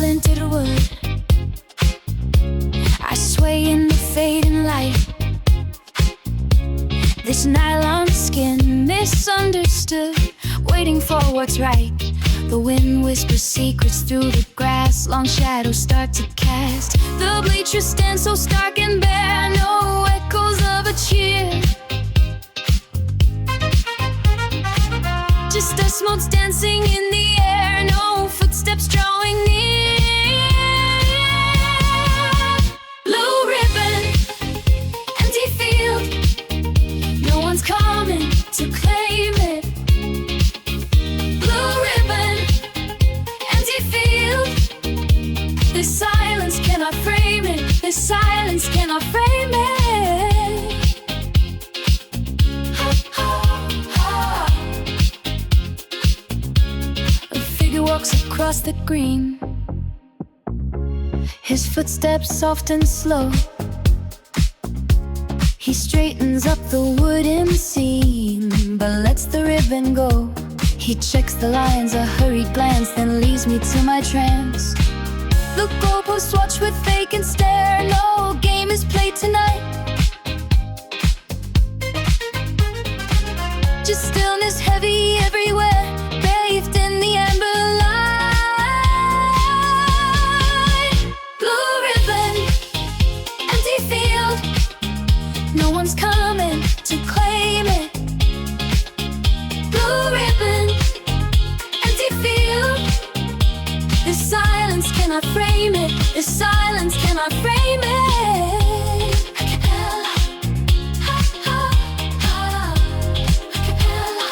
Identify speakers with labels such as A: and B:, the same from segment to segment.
A: splintered wood. I sway in the fading light. This nylon skin, misunderstood, waiting for what's right. The wind whispers secrets through the grass. Long shadows start to cast. The bleachers stand so stark and bare. No echoes of a cheer. Just us motes dancing in the air. No footsteps drawing near. Blue ribbon, empty field. No one's coming to claim it. Blue ribbon, empty field. This silence cannot frame it. This silence cannot frame it. Ha, ha, ha. A figure walks across the green. His footsteps soft and slow. He straightens up the wooden seam, but lets the ribbon go. He checks the lines, a hurried glance, then leaves me to my trance. The goalposts watch with vacant stare. No game is played tonight. Just stillness heavy everywhere, bathed in the amber light. Blue ribbon, empty field. No one's coming to claim it. Blue ribbon, empty field. This silence cannot frame it. This silence cannot frame it. Acapella, ha, ha, ha. Acapella,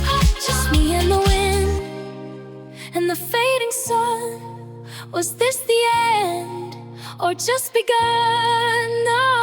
A: ha, just me and the wind and the fading sun. Was this the end or just begun? No.